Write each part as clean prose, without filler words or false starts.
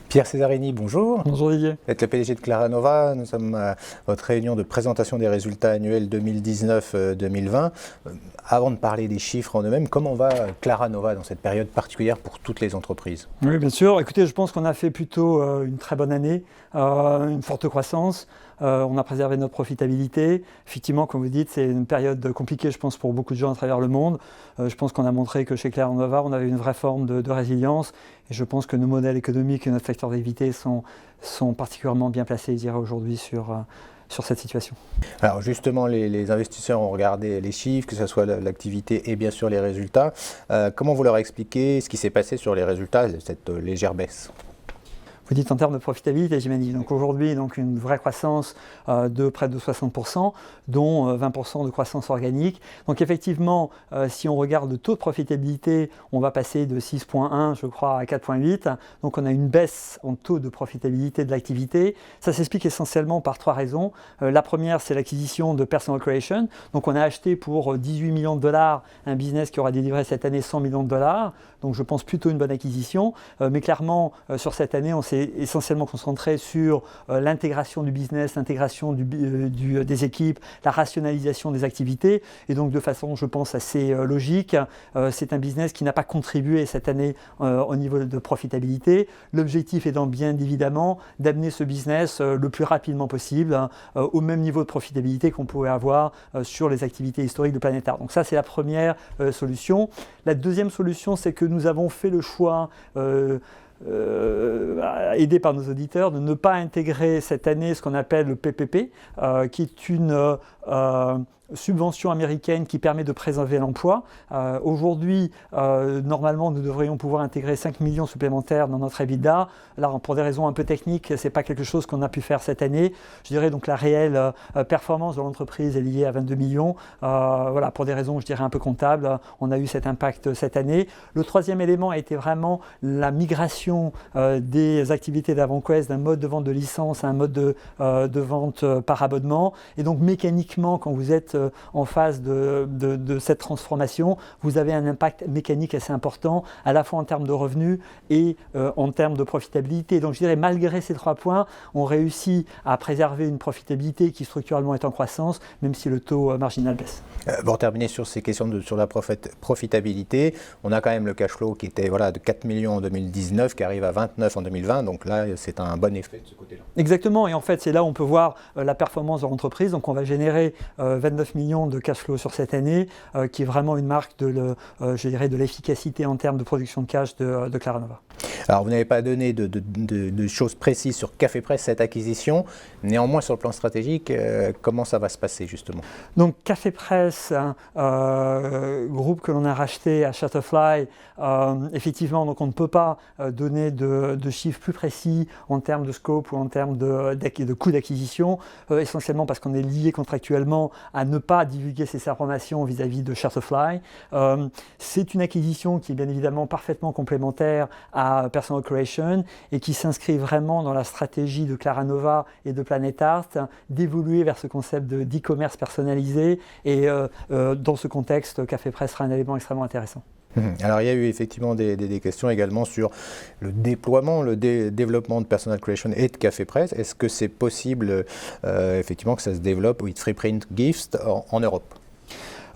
Pierre Cesarini, bonjour. Bonjour Didier. Vous êtes le PDG de Claranova. Nous sommes à votre réunion de présentation des résultats annuels 2019-2020. Avant de parler des chiffres en eux-mêmes, comment va Claranova dans cette période particulière pour toutes les entreprises? Oui, bien sûr. Écoutez, je pense qu'on a fait plutôt une très bonne année, une forte croissance. On a préservé notre profitabilité. Effectivement, comme vous dites, c'est une période compliquée, je pense, pour beaucoup de gens à travers le monde. Je pense qu'on a montré que chez Claranova, on avait une vraie forme de résilience. Et je pense que nos modèles économiques et notre secteur d'activité sont particulièrement bien placés, je dirais, aujourd'hui sur cette situation. Alors justement, les investisseurs ont regardé les chiffres, que ce soit l'activité et bien sûr les résultats. Comment vous leur expliquez ce qui s'est passé sur les résultats, cette légère baisse? Vous dites en termes de profitabilité, j'imagine. Donc aujourd'hui, une vraie croissance de près de 60%, dont 20% de croissance organique. Donc effectivement, si on regarde le taux de profitabilité, on va passer de 6,1, je crois, à 4,8. Donc on a une baisse en taux de profitabilité de l'activité. Ça s'explique essentiellement par trois raisons. La première, c'est l'acquisition de Personal Creation. Donc on a acheté pour 18 millions de dollars un business qui aura délivré cette année 100 millions de dollars. Donc je pense plutôt une bonne acquisition. Mais clairement, sur cette année, on s'est essentiellement concentré sur l'intégration du business, l'intégration des équipes, la rationalisation des activités. Et donc de façon, je pense, assez logique, c'est un business qui n'a pas contribué cette année au niveau de profitabilité. L'objectif étant bien évidemment d'amener ce business le plus rapidement possible au même niveau de profitabilité qu'on pouvait avoir sur les activités historiques de Planétaire. Donc ça, c'est la première solution. La deuxième solution, c'est que nous avons fait le choix aidé par nos auditeurs, de ne pas intégrer cette année ce qu'on appelle le PPP, qui est une subvention américaine qui permet de préserver l'emploi. Aujourd'hui, normalement, nous devrions pouvoir intégrer 5 millions supplémentaires dans notre EBITDA. Là, pour des raisons un peu techniques, ce n'est pas quelque chose qu'on a pu faire cette année. Je dirais donc la réelle performance de l'entreprise est liée à 22 millions. Voilà, pour des raisons, je dirais, un peu comptables, on a eu cet impact cette année. Le troisième élément a été vraiment la migration des activités d'AvantQuest d'un mode de vente de licence à un mode de vente par abonnement. Et donc, mécaniquement, quand vous êtes en phase de cette transformation, vous avez un impact mécanique assez important, à la fois en termes de revenus et en termes de profitabilité. Donc je dirais, malgré ces trois points, on réussit à préserver une profitabilité qui structurellement est en croissance, même si le taux marginal baisse. Pour terminer sur ces questions sur la profitabilité, on a quand même le cash flow qui était de 4 millions en 2019, qui arrive à 29 en 2020, donc là c'est un bon effet de ce côté-là. Exactement, et en fait c'est là où on peut voir la performance de l'entreprise. Donc on va générer 29 millions de cash flow sur cette année, qui est vraiment une marque je dirais de l'efficacité en termes de production de cash de Claranova. Alors vous n'avez pas donné de choses précises sur Cafépress, cette acquisition. Néanmoins, sur le plan stratégique, comment ça va se passer justement? Donc Cafépress, groupe que l'on a racheté à Shutterfly, effectivement, donc on ne peut pas donner de chiffres plus précis en termes de scope ou en termes de coût d'acquisition, essentiellement parce qu'on est lié contractuellement à ne pas divulguer ces informations vis-à-vis de Shutterfly. C'est une acquisition qui est bien évidemment parfaitement complémentaire à Personal Creation et qui s'inscrit vraiment dans la stratégie de Claranova et de Planet Art d'évoluer vers ce concept d'e-commerce personnalisé, et dans ce contexte, Cafépress sera un élément extrêmement intéressant. Alors il y a eu effectivement des questions également sur le déploiement, le développement de Personal Creation et de Cafépress. Est-ce que c'est possible effectivement que ça se développe with Freeprint Gifts en Europe?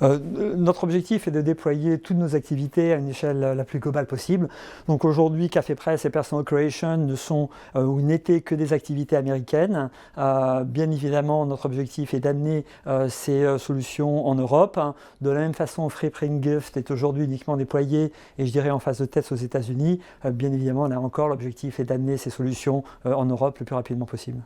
Notre objectif est de déployer toutes nos activités à une échelle la plus globale possible. Donc aujourd'hui, Cafépress et Personal Creation ne sont ou n'étaient que des activités américaines. Bien évidemment, notre objectif est d'amener ces solutions en Europe. De la même façon, Freeprint Gift est aujourd'hui uniquement déployé, et je dirais en phase de test aux États-Unis. Bien évidemment, là encore, l'objectif est d'amener ces solutions en Europe le plus rapidement possible.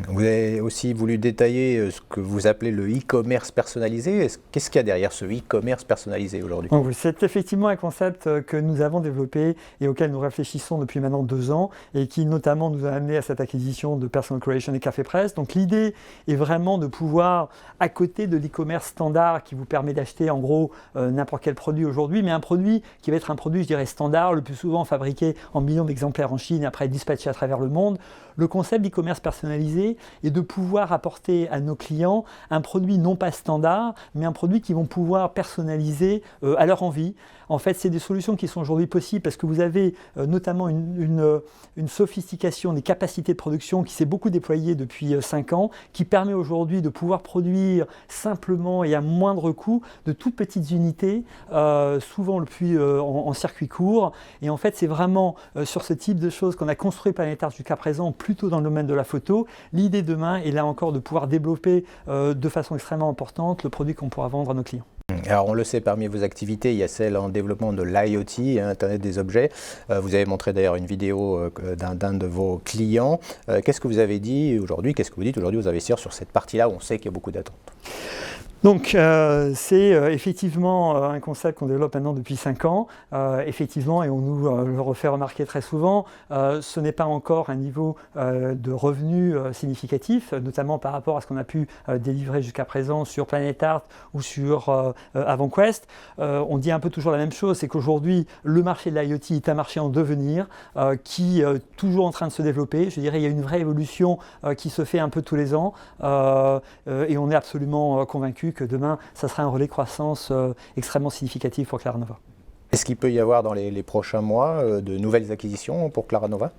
Vous avez aussi voulu détailler ce que vous appelez le e-commerce personnalisé. Qu'est-ce qu'il y a derrière ce e-commerce personnalisé aujourd'hui? C'est effectivement un concept que nous avons développé et auquel nous réfléchissons depuis maintenant 2 ans, et qui notamment nous a amené à cette acquisition de Personal Creation et Cafépress. Donc l'idée est vraiment de pouvoir, à côté de l'e-commerce standard qui vous permet d'acheter en gros n'importe quel produit aujourd'hui, mais un produit qui va être un produit, je dirais, standard, le plus souvent fabriqué en millions d'exemplaires en Chine et après dispatché à travers le monde. Le concept d'e-commerce personnalisé est de pouvoir apporter à nos clients un produit non pas standard, mais un produit qu'ils vont vont pouvoir personnaliser à leur envie. En fait, c'est des solutions qui sont aujourd'hui possibles parce que vous avez notamment une sophistication des capacités de production qui s'est beaucoup déployée depuis 5 ans, qui permet aujourd'hui de pouvoir produire simplement et à moindre coût de toutes petites unités, souvent le plus en circuit court. Et en fait, c'est vraiment sur ce type de choses qu'on a construit Planet Art jusqu'à présent, plutôt dans le domaine de la photo. L'idée demain est là encore de pouvoir développer de façon extrêmement importante le produit qu'on pourra vendre à nos clients. Alors on le sait, parmi vos activités, il y a celle en développement de l'IoT, Internet des objets. Vous avez montré d'ailleurs une vidéo d'un de vos clients. Qu'est-ce que vous avez dit aujourd'hui, qu'est-ce que vous dites aujourd'hui aux investisseurs sur cette partie-là où on sait qu'il y a beaucoup d'attentes? Donc c'est effectivement un concept qu'on développe maintenant depuis 5 ans. Effectivement, et on nous le refait remarquer très souvent, ce n'est pas encore un niveau de revenus significatif, notamment par rapport à ce qu'on a pu délivrer jusqu'à présent sur Planet Art ou sur AvantQuest. On dit un peu toujours la même chose, c'est qu'aujourd'hui, le marché de l'IoT est un marché en devenir, qui est toujours en train de se développer. Je dirais qu'il y a une vraie évolution qui se fait un peu tous les ans, et on est absolument convaincu que demain, ça sera un relais de croissance extrêmement significatif pour Claranova. Est-ce qu'il peut y avoir dans les prochains mois de nouvelles acquisitions pour Claranova ?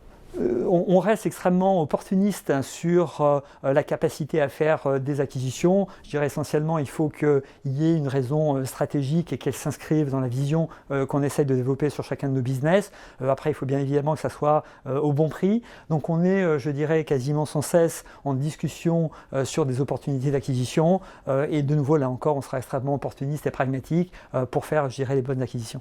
On reste extrêmement opportuniste sur la capacité à faire des acquisitions. Je dirais essentiellement il faut qu'il y ait une raison stratégique et qu'elle s'inscrive dans la vision qu'on essaie de développer sur chacun de nos business. Après, il faut bien évidemment que ça soit au bon prix. Donc on est, je dirais, quasiment sans cesse en discussion sur des opportunités d'acquisition. Et de nouveau, là encore, on sera extrêmement opportuniste et pragmatique pour faire, je dirais, les bonnes acquisitions.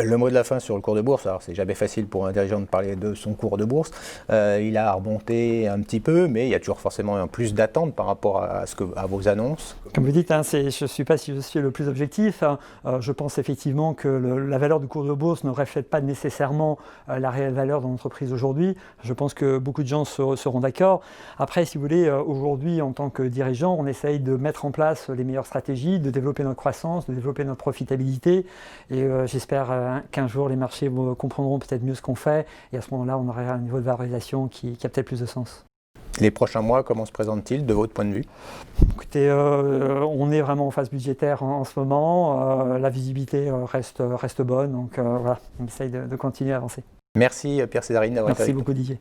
Le mot de la fin sur le cours de bourse. Alors c'est jamais facile pour un dirigeant de parler de son cours de bourse. Il a remonté un petit peu, mais il y a toujours forcément un plus d'attente par rapport à vos annonces. Comme vous dites, je ne sais pas si je suis le plus objectif. Je pense effectivement que la valeur du cours de bourse ne reflète pas nécessairement la réelle valeur de l'entreprise aujourd'hui. Je pense que beaucoup de gens seront d'accord. Après, si vous voulez, aujourd'hui, en tant que dirigeant, on essaye de mettre en place les meilleures stratégies, de développer notre croissance, de développer notre profitabilité. Et j'espère qu'un jour, les marchés comprendront peut-être mieux ce qu'on fait. Et à ce moment-là, on aura un niveau de valorisation qui a peut-être plus de sens. Les prochains mois, comment se présentent-ils de votre point de vue? Écoutez, on est vraiment en phase budgétaire en ce moment. La visibilité reste bonne. Donc voilà, on essaye de continuer à avancer. Merci Pierre Césarine d'avoir été avec nous. Merci beaucoup Didier.